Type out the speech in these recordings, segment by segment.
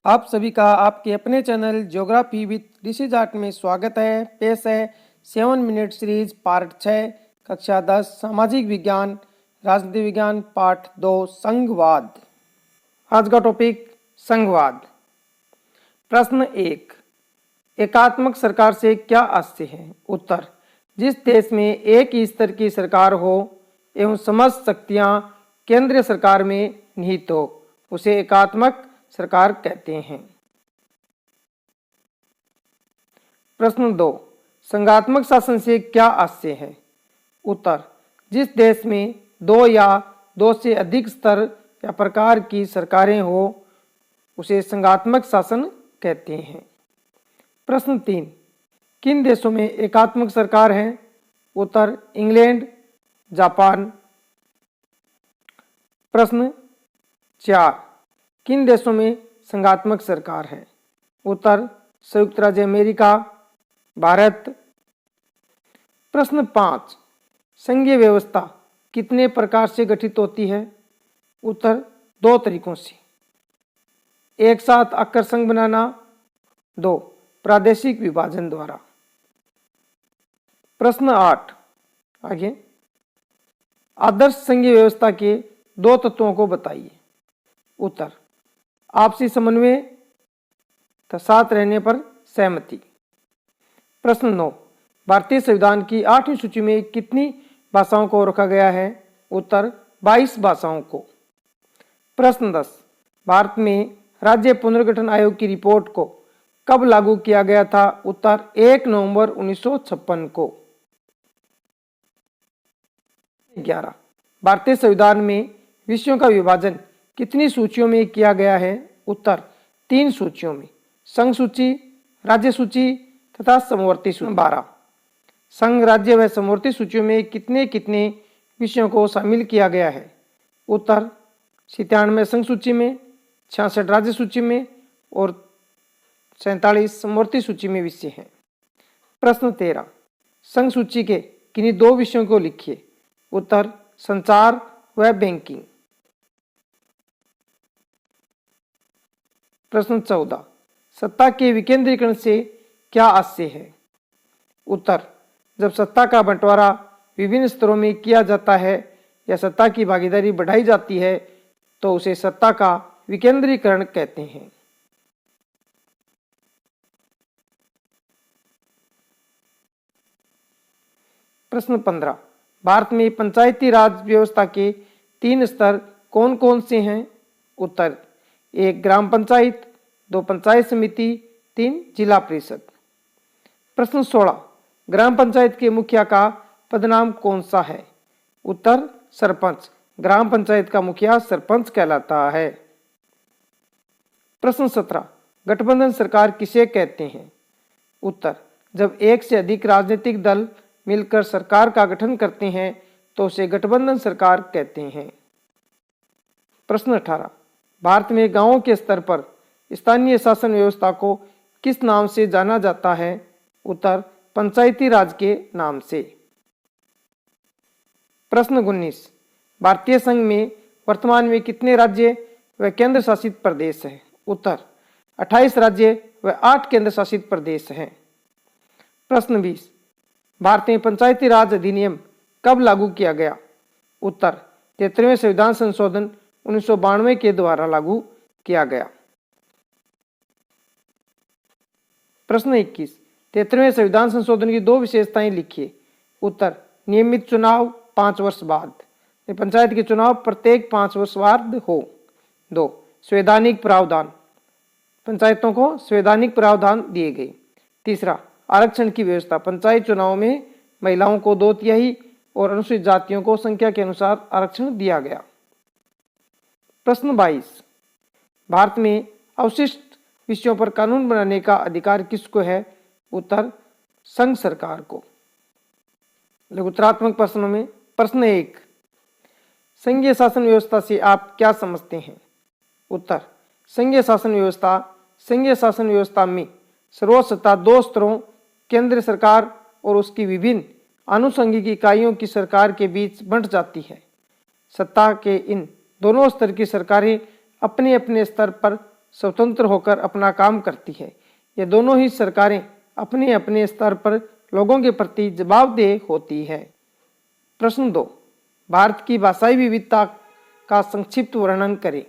आप सभी का आपके अपने चैनल ज्योग्राफी विद ऋषि जाट में स्वागत है। पेश है 7 मिनट सीरीज पार्ट 6 कक्षा 10 सामाजिक विज्ञान राजनीति विज्ञान पाठ 2 संघवाद। आज का टॉपिक संघवाद। प्रश्न 1, एकात्मक सरकार से क्या आशय है? उत्तर, जिस देश में एक ही स्तर की सरकार हो एवं समस्त शक्तियां केंद्रीय सरकार में निहित हो उसे एकात्मक सरकार कहते हैं। प्रश्न 2, संघात्मक शासन से क्या आशय है? उत्तर, जिस देश में 2 या 2 से अधिक स्तर या प्रकार की सरकारें हो उसे संघात्मक शासन कहते हैं। प्रश्न 3, किन देशों में एकात्मक सरकार है? उत्तर, इंग्लैंड, जापान। प्रश्न 4, किन देशों में संघात्मक सरकार है? उत्तर, संयुक्त राज्य अमेरिका, भारत। प्रश्न 5, संघीय व्यवस्था कितने प्रकार से गठित होती है? उत्तर, 2 तरीकों से, एक साथ आकर संघ बनाना, 2 प्रादेशिक विभाजन द्वारा। प्रश्न 8, आगे, आदर्श संघीय व्यवस्था के 2 तत्वों को बताइए। उत्तर, आपसी समन्वय तथा साथ रहने पर सहमति। प्रश्न 9, भारतीय संविधान की 8वीं सूची में कितनी भाषाओं को रखा गया है? उत्तर, 22 भाषाओं को। प्रश्न 10, भारत में राज्य पुनर्गठन आयोग की रिपोर्ट को कब लागू किया गया था? उत्तर, 1 नवंबर 1956 को। 11, भारतीय संविधान में विषयों का विभाजन कितनी सूचियों में किया गया है? उत्तर, 3 सूचियों में, संघ सूची, राज्य सूची तथा समवर्ती सूची। 12, संघ, राज्य व समवर्ती सूचियों में कितने कितने विषयों को शामिल किया गया है? उत्तर, 97 संघ सूची में, 66 राज्य सूची में और 47 समवर्ती सूची में विषय हैं। प्रश्न 13, संघ सूची के किन्हीं 2 विषयों को लिखिए। उत्तर, संचार व बैंकिंग। प्रश्न 14, सत्ता के विकेंद्रीकरण से क्या आशय है? उत्तर, जब सत्ता का बंटवारा विभिन्न स्तरों में किया जाता है या सत्ता की भागीदारी बढ़ाई जाती है तो उसे सत्ता का विकेंद्रीकरण कहते हैं। प्रश्न 15, भारत में पंचायती राज व्यवस्था के 3 स्तर कौन कौन से हैं? उत्तर, 1 ग्राम पंचायत, 2 पंचायत समिति, 3 जिला परिषद। प्रश्न 16, ग्राम पंचायत के मुखिया का पदनाम कौन सा है? उत्तर, सरपंच। ग्राम पंचायत का मुखिया सरपंच कहलाता है। प्रश्न 17, गठबंधन सरकार किसे कहते हैं? उत्तर, जब एक से अधिक राजनीतिक दल मिलकर सरकार का गठन करते हैं तो उसे गठबंधन सरकार कहते हैं। प्रश्न 18, भारत में गांवों के स्तर पर स्थानीय शासन व्यवस्था को किस नाम से जाना जाता है? उत्तर, पंचायती राज के नाम से। प्रश्न 19, भारतीय संघ में वर्तमान में कितने राज्य व केंद्र शासित प्रदेश हैं? उत्तर, 28 राज्य व 8 केंद्र शासित प्रदेश हैं। प्रश्न 20, भारत में पंचायती राज अधिनियम कब लागू किया गया? उत्तर, 73वें संविधान संशोधन 1992 के द्वारा लागू किया गया। प्रश्न 21, 73वें संविधान संशोधन की 2 विशेषताएं लिखिए। उत्तर, नियमित चुनाव 5 वर्ष बाद, पंचायत के चुनाव प्रत्येक 5 वर्ष बाद हो। 2, संवैधानिक प्रावधान, पंचायतों को संवैधानिक प्रावधान दिए गए। 3, आरक्षण की व्यवस्था, पंचायत चुनाव में महिलाओं को 2/3 और अनुसूचित जातियों को संख्या के अनुसार आरक्षण दिया गया। प्रश्न 22, भारत में अवशिष्ट विषयों पर कानून बनाने का अधिकार किसको है? उत्तर, संघ सरकार को। लघुत्तरात्मक प्रश्नों में प्रश्न 1, संघीय शासन व्यवस्था से आप क्या समझते हैं? उत्तर, संघीय शासन व्यवस्था में सर्वोच्च सत्ता 2 स्तरों केंद्र सरकार और उसकी विभिन्न आनुषंगिक इकाइयों की सरकार के बीच बंट जाती है। सत्ता के इन दोनों स्तर की सरकारें अपने अपने स्तर पर स्वतंत्र होकर अपना काम करती है। ये दोनों ही सरकारें अपने अपने स्तर पर लोगों के प्रति जवाबदेह होती है। प्रश्न 2, भारत की भाषाई विविधता का संक्षिप्त वर्णन करें।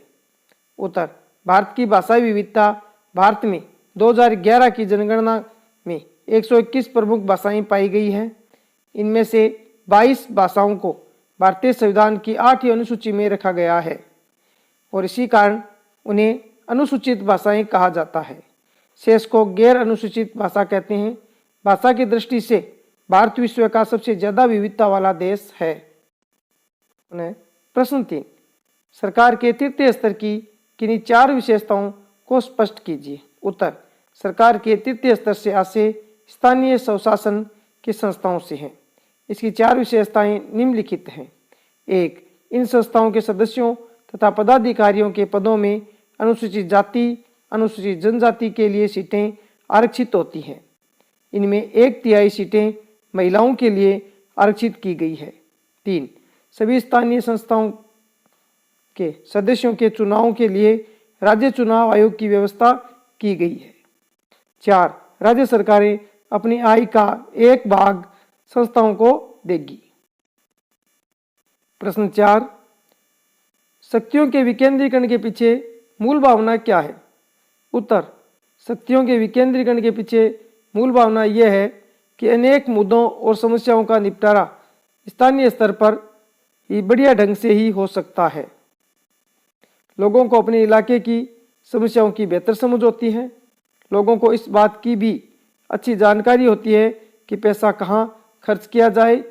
उत्तर, भारत की भाषाई विविधता भारत में 2011 की जनगणना में 121 प्रमुख भाषाएं पाई गई हैं। इनमें से 22 भाषाओं को भारतीय संविधान की 8वीं अनुसूची में रखा गया है और इसी कारण उन्हें अनुसूचित भाषाएं कहा जाता है। शेष को गैर अनुसूचित भाषा कहते हैं। भाषा की दृष्टि से भारत विश्व का सबसे ज्यादा विविधता वाला देश है। प्रश्न 3, सरकार के तृतीय स्तर की किन्हीं 4 विशेषताओं को स्पष्ट कीजिए। उत्तर, सरकार के तृतीय स्तर से आशय स्थानीय स्वशासन की संस्थाओं से है। इसकी 4 विशेषताएं निम्नलिखित हैं। 1, इन संस्थाओं के सदस्यों तथा पदाधिकारियों के पदों में अनुसूचित जाति, अनुसूचित जनजाति के लिए सीटें आरक्षित होती हैं। इनमें 1/3 सीटें महिलाओं के लिए आरक्षित की गई है। 3, सभी स्थानीय संस्थाओं के सदस्यों के चुनाव के लिए राज्य चुनाव आयोग की व्यवस्था की गई है। 4, राज्य सरकारें अपनी आय का 1 भाग संस्थाओं को देगी। प्रश्न 4, शक्तियों के विकेंद्रीकरण के पीछे मूल भावना क्या है। उत्तर, शक्तियों के विकेंद्रीकरण के पीछे मूल भावना यह है कि अनेक मुद्दों और समस्याओं का निपटारा स्थानीय स्तर पर ही बढ़िया ढंग से ही हो सकता है। लोगों को अपने इलाके की समस्याओं की बेहतर समझ होती है। लोगों को इस बात की भी अच्छी जानकारी होती है कि पैसा कहाँ खर्च किया जाए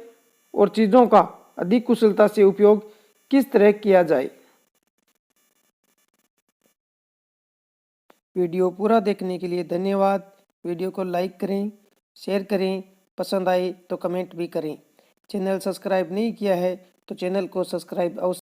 और चीज़ों का अधिक कुशलता से उपयोग किस तरह किया जाए। वीडियो पूरा देखने के लिए धन्यवाद। वीडियो को लाइक करें, शेयर करें, पसंद आए तो कमेंट भी करें। चैनल सब्सक्राइब नहीं किया है तो चैनल को सब्सक्राइब अवश्य